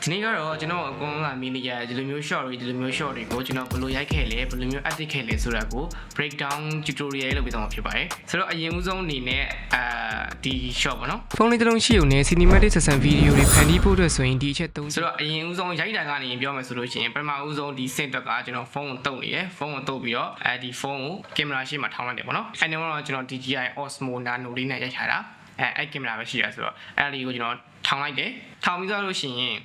ဒီနေ့ကတော့ကျွန်တော်အကုန်လုံးကမီဒီယာဒီလိုမျိုး short တွေဒီလိုမျိုး short တွေကိုကျွန်တော်ဘယ်လိုရိုက်ခဲ့လဲဘယ်လိုမျိုး edit ခဲ့လဲဆိုတာကို breakdown tutorial လုပ်ပေးသွားမှာဖြစ်ပါတယ်ဆိုတော့အရင်ဦးဆုံးအနေနဲ့ဒီ short ပေါ့နော်ဖုန်းလေးတစ်လုံးရှိုံနဲ့ cinematic ဆက်ဆံ video တွေဖန်တီးဖို့အတွက်ဆိုရင်ဒီအချက်3ဆိုတော့အရင်ဦးဆုံးရိုက်တာကနေပြောမယ်ဆိုလို့ရှိရင်ပထမဦးဆုံးဒီ sync ကကျွန်တော်ဖုန်းကိုတုပ်နေတယ်ဖုန်းကိုတုပ်ပြီးတော့ဒီဖုန်းကိုကင်မရာရှေ့မှာထောင်းလိုက်တယ်ပေါ့နော်အဲ့တော့ကျွန်တော် DJI Osmo Nano လေးနဲ့ရိုက်ထားတာအဲ့ကင်မရာပဲရှိတာဆိုတော့အဲ့ဒီကိုကျွန်တော်ထောင်းလိုက်တယ်ထောင်းပြီးသွားလို့ရှိရင်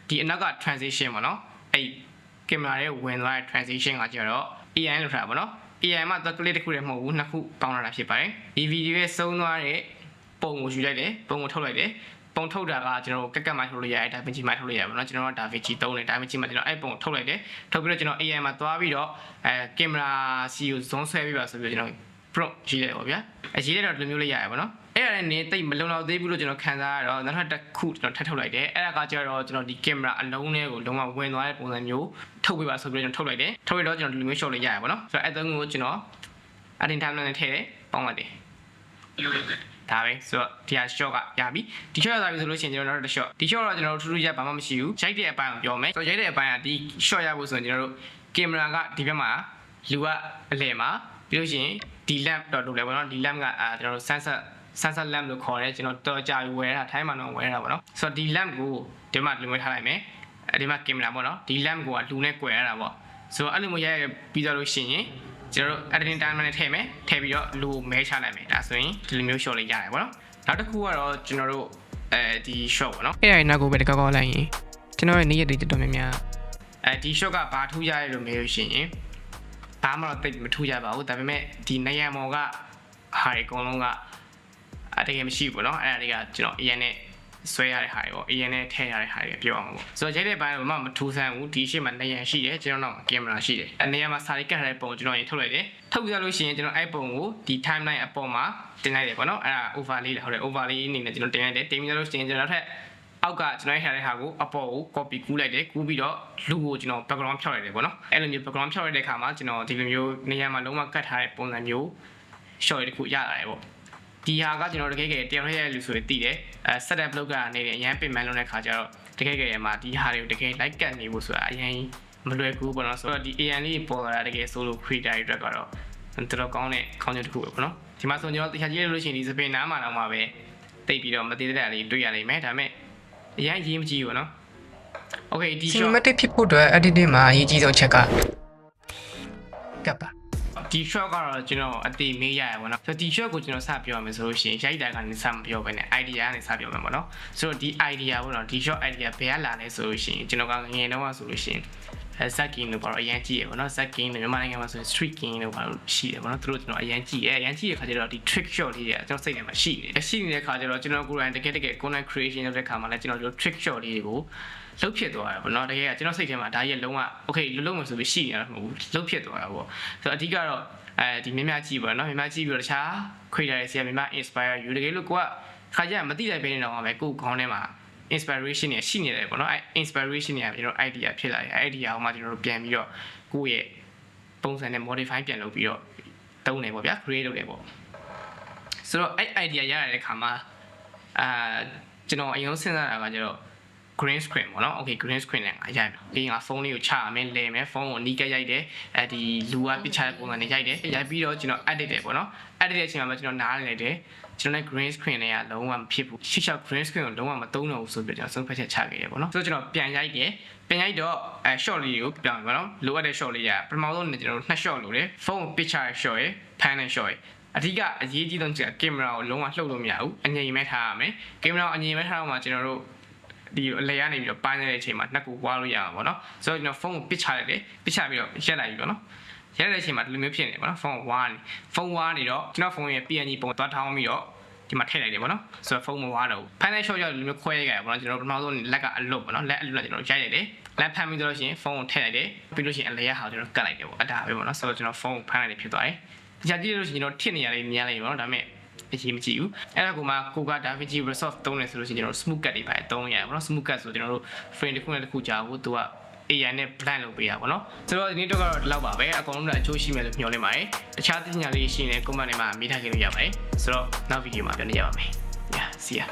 ဒီအနောက်က transition ပေါ့နော်အဲ့ကင်မရာရဲ့ဝင်သွားတဲ့ transition ကကျတော့ AI လို့ထားတာပေါ့နော် AI မှာတော့ clip တစ်ခုတည်းမဟုတ်ဘူးနှစ်ခုပေါင်းလာတာဖြစ်ပါတယ်ဒီ video ရဲ့စုံသွားတဲ့ပုံကိုယူလိုက်တယ်ပုံကိုထုတ်လိုက်တယ်ပုံထုတ်တာကကျွန်တော်ကက်ကက်မှထုတ်လို့ရတယ်ဒါပင်ကြီးမှထုတ်လို့ရတယ်ပေါ့နော်ကျွန်တော်က DaVinci သုံးတယ်ဒါပင်ကြီးမှကျွန်တော်အဲ့ပုံထုတ်လိုက်တယ်ထုတ်ပြီးတော့ကျွန်တော် AI မှာသွားပြီးတော့ကင်မရာစီကို zoom ဆွဲပြီးပါဆိုပြီးတော့ကျွန်တော် prompt ရေးလိုက်ပါဗျာရေးလိုက်တော့ဒီလိုမျိုးလေးရတယ်ပေါ့နော်အဲ့ဒါနဲ့တိတ်မလုံလောက်သေးဘူးလို့ကျွန်တော်ခံစားရတော့နောက်ထပ်တစ်ခုကျွန်တော်ထပ်ထုတ်လိုက်တယ်အဲ့ဒါကကျတော့ကျွန်တော်ဒီကင်မရာအလုံးလေးကိုလုံးဝဝင်သွားတဲ့ပုံစံမျိုးထုတ်ပေးပါဆိုပြီးတော့ကျွန်တော်ထုတ်လိုက်တယ်ထုတ်ရတော့ကျွန်တော်ဒီလိုမျိုး shot လေးရရပါတော့ဆိုတော့အဲ့သုံးခုကိုကျွန်တော် editing timeline နဲ့ထည့်တယ်ပေါင်းလိုက်တယ်ဒါပဲဆိုတော့ဒီဟာ shot ကရပြီဒီ shot ရသွားပြီဆိုလို့ရှိရင်ကျွန်တော်နောက်တစ် shot ဒီ shot တော့ကျွန်တော်တို့ထူးထူးခြားဘာမှမရှိဘူးရိုက်တဲ့အပိုင်းကိုပြောမယ်ဆိုတော့ရိုက်တဲ့အပိုင်းကဒီ shot ရဖို့ဆိုရင်ကျွန်တော်တို့ကင်မရာကဒီဘက်မှာလူကအလယ်မှာပြီးလို့ရှိရင်ဒီ lamp တော့လုပ်လဲပေါ့နော်ဒီ lamp ကကျွန်တော်တို့ sensor lamp လို့ခေါ်တယ်ကျွန်တော်တော်ကြာဝယ်တာထိုင်းမှာတော့ဝယ်တာပေါ့နော်ဆိုတော့ဒီ lamp ကိုဒီမှာလူဝဲထားလိုက်မယ်ဒီမှာကင်မရာပေါ့နော်ဒီ lamp ကိုလူနဲ့꿰ရတာပေါ့ဆိုတော့အဲ့လိုမျိုးရိုက်ပြီးတော့လို့ရှိရင်ကျွန်တော်တို့ editing timeline နဲ့ထည့်မယ်ထည့်ပြီးတော့လူကိုမဲချလိုက်မယ်ဒါဆိုရင်ဒီလိုမျိုး shot လေးရတယ်ပေါ့နော်နောက်တစ်ခုကတော့ကျွန်တော်တို့ဒီ shot ပေါ့နော်အဲ့ဒါနောက်ကိုပဲတကောက်လိုက်ရင်ကျွန်တော်ရဲ့နေ့ရက်တွေတော်တော်များများဒီ shot ကဘာထူးရရဲလို့မေးလို့ရှိရင်ဘာမှတော့တိတ်မထူးကြပါဘူးဒါပေမဲ့ဒီနေရာမော်ကဟာအကုန်လုံးကတကယ်မရှိဘူးเนาะအဲ့ဒါတွေကကျွန်တော် AN နဲ့ဆွဲရတဲ့ဟာတွေပေါ့ AN နဲ့ထည့်ရတဲ့ဟာတွေပြောအောင်ပေါ့ဆိုတော့ရိုက်တဲ့ဘိုင်းကမထူးဆန်းဘူးဒီရှေ့မှာနေရာရှိတယ်ကျွန်တော်နောက်ကင်မရာရှိတယ်အနေရာမှာစာလေးကတ်ထားတဲ့ပုံကျွန်တော်ရင်ထုတ်လိုက်တယ်ထုတ်ပြလို့ရှိရင်ကျွန်တော်အဲ့ပုံကိုဒီ timeline အပေါ်မှာတင်လိုက်တယ်ပေါ့เนาะအဲ့ဒါ overlay လားဟုတ်တယ် overlay အနေနဲ့ကျွန်တော်တင်လိုက်တယ်တင်ပြီးလို့ရှိရင်ကျွန်တော်နောက်ထပ်အောက်ကကျွန်တော်ရထားတဲ့ဟာကိုအပေါ်ကို copy ကူးလိုက်တယ်ကူးပြီးတော့လူကိုကျွန်တော် background ဖြောက်လိုက်တယ်ပေါ့နော်အဲ့လိုမျိုး background ဖြောက်လိုက်တဲ့အခါမှာကျွန်တော်ဒီလိုမျိုးနေရာမှာလုံးဝကတ်ထားတဲ့ပုံစံမျိုး shot တစ်ခုရလာတယ်ပေါ့ဒီဟာကကျွန်တော်တကယ်တည်းတယောက်တည်းရဲ့လူဆိုရင်တည်တယ်setup လုပ်ကနေတယ်အရင်ပြင်မှန်းလုပ်တဲ့ခါကျတော့တကယ်တည်းမှာဒီဟာတွေကိုတကယ် like ကတ်နေဖို့ဆိုတာအရင်မလွယ်ကူပေါ့နော်ဆိုတော့ဒီ AN လေးပေါ်လာတာတကယ် solo creator တွေအတွက်ကတော့တော်တော်ကောင်းတဲ့ခေါင်းစဉ်တစ်ခုပဲပေါ့နော်ဒီမှာဆိုကျွန်တော်တရားကြည့်လို့ရှိရင်ဒီစပင်နားမှာတော့မှပဲတိတ်ပြီးတော့မတည်တဲ့လေးတွေ့ရလိမ့်မယ်ဒါပေမဲ့အရင်ရေးမကြည့်ဘူးနော် Okay ဒီ cinematic ဖြစ်ဖို့အတွက် editing မှာအရေးကြီးဆုံးချက်ကကပ်ပါဒီ shot ကတော့ကျွန်တော်အသေးမေးရရပါတော့ဆိုတော့ဒီ shot ကိုကျွန်တော်စပြောရမယ်ဆိုလို့ရှိရင်ရိုက်တာကနေစမပြောဘဲနဲ့ idea ကနေစပြောမယ်ပေါ့နော်ဆိုတော့ဒီ idea ပေါ့နော်ဒီ shot idea ဘယ်ကလာလဲဆိုလို့ရှိရင်ကျွန်တော်ကငယ်တော့ဆိုလို့ရှိရင်set game လို့ပေါ့တော့အရင်ကြည့်ရပါတော့ set game နဲ့မြန်မာနိုင်ငံမှာဆိုရင် street game လို့ပေါ့လို့ရှိတယ်ပေါ့နော်သူတို့ကျွန်တော်အရင်ကြည့်တဲ့ခါကျတော့ဒီ trick shot လေးတွေကကျွန်တော်စိတ်ထဲမှာရှိနေတဲ့ခါကျတော့ကျွန်တော်ကိုယ်တိုင်တကယ် content creation လုပ်တဲ့ခါမှာလည်းကျွန်တော်တို့ trick shot လေးတွေကိုလှုပ်ဖြစ်သွားတာပေါ့နော်တကယ်ကကျွန်တော်စိတ်ထဲမှာဒါကြီးလုံးဝ okay လုံးမဆိုပြီးရှိနေတာမဟုတ်ဘူးလှုပ်ဖြစ်သွားတာပေါ့ဆိုတော့အဓိကတော့ဒီမြမကြည့်ပါနော်မြမကြည့်ပြီးတော့တခြား creator တွေဆီကမြမ inspire ယူတကယ်လို့ကိုကခါကျမသိလိုက်ပဲနေတော့မှာပဲကိုခေါင်းထဲမှာ inspiration တွေရှိနေတယ်ပေါ့နော်အဲ inspiration တွေကကျွန်တော် idea ဖြစ်လာတယ်အဲ idea ကိုမှကျွန်တော်တို့ပြန်ပြီးတော့ကိုယ့်ရဲ့ပုံစံနဲ့ modify ပြန်လုပ်ပြီးတော့တုံးတယ်ပေါ့ဗျာ create လုပ်တယ်ပေါ့ဆိုတော့အဲ idea ရတဲ့အခါမှာကျွန်တော်အရင်စဉ်းစားတာကကျတော့ green screen ပေါ့နော် okay green screen နဲ့ငါရိုက်မယ်ပြီးရင်ငါဖုန်းလေးကိုချရမယ်လဲမယ်ဖုန်းကိုနီးကပ်ရိုက်တယ်ဒီလူက picture ပုံစံနဲ့ရိုက်တယ်ရိုက်ပြီးတော့ကျွန်တော် edit တယ်ပေါ့နော် edit တဲ့အချိန်မှာကျွန်တော်နားနေတယ်ကျွန်တော်လည်း green screen နဲ့ကလုံးဝမဖြစ်ဘူးရှေ့ရှောက် green screen ကိုလုံးဝမသုံးတော့ဘူးဆိုပြီးကျွန်တော်ဆုံးဖြတ်ချက်ချခဲ့တယ်ပေါ့နော်ဆိုတော့ကျွန်တော်ပြန်ရိုက်တယ်ပြန်ရိုက်တော့shot လေးကိုပြောင်းပေါ့နော်လိုအပ်တဲ့ shot လေးရပထမဆုံးကျွန်တော်တို့2 shot လိုတယ်ဖုန်း picture shot ရယ် pan နဲ့ shot ရယ်အဓိကအရေးကြီးဆုံးကင်မရာကိုလုံးဝလှုပ်လို့မရဘူးအငြိမ်မဲ့ထားရမယ်ကင်မရာကိုအငြိမ်မဲ့ထားတော့မှကျွန်တော်တို့ဒီအလဲရနေပြီးတော့ပိုင်းနေတဲ့အချိန်မှာနှစ်ခုဝါလို့ရမှာပေါ့နော်ဆိုတော့ကျွန်တော်ဖုန်းကိုပစ်ချလိုက်တယ်ပစ်ချပြီးတော့ရက်လိုက်ပြီပေါ့နော်ရက်တဲ့အချိန်မှာဒီလိုမျိုးဖြစ်နေတယ်ပေါ့နော်ဖုန်းကဝါနေဖုန်းဝါနေတော့ကျွန်တော်ဖုန်းရဲ့ PNG ပုံသွားထောင်းပြီးတော့ဒီမှာထည့်လိုက်တယ်ပေါ့နော်ဆိုတော့ဖုန်းမဝါတော့ဘူးဖိုင်နယ်ရှော့ရောက်ဒီလိုမျိုးခွဲရကြရပေါ့နော်ကျွန်တော်ပထမဆုံးလက်ကအလွတ်ပေါ့နော်လက်အလွတ်ကျွန်တော်ရိုက်လိုက်တယ်လက်ဖမ်းပြီးတော့ရှင်ဖုန်းကိုထည့်လိုက်တယ်ပြီးလို့ရှိရင်အလဲရဟာကျွန်တော်ကတ်လိုက်တယ်ပေါ့အတားပဲပေါ့နော်ဆိုတော့ကျွန်တော်ဖုန်းကိုဖမ်းလိုက်တယ်ဖြစ်သွားတယ်ကြာကြည့်လို့ရှိရင်ကျွန်တော်ထစ်နေရလေးမြင်လိုက်ပေါ့နော်ဒါပေမဲ့အရေးမကြည့်ဘူးအဲ့ဒါကမှကိုက DaVinci Resolve သုံးတယ်ဆိုလို့ရှိရင်ကျွန်တော် smooth cut တွေပါသုံးရတယ်ပေါ့နော် smooth cut ဆိုကျွန်တော်တို့ frame တစ်ခုနဲ့တစ်ခုကြာဖို့သူက AI နဲ့ blend လုပ်ပေးရပါတော့ဆိုတော့ဒီနေ့တော့ဒီလောက်ပါပဲအကုန်လုံးလည်းအကျိုးရှိမယ်လို့မျှော်လင့်ပါတယ်တခြားသိပညာလေးရှိရင်လည်း comment ထဲမှာမေးထားခဲ့လို့ရပါတယ်ဆိုတော့နောက်ဗီဒီယိုမှာပြန်နေရပါမယ် yeah see ya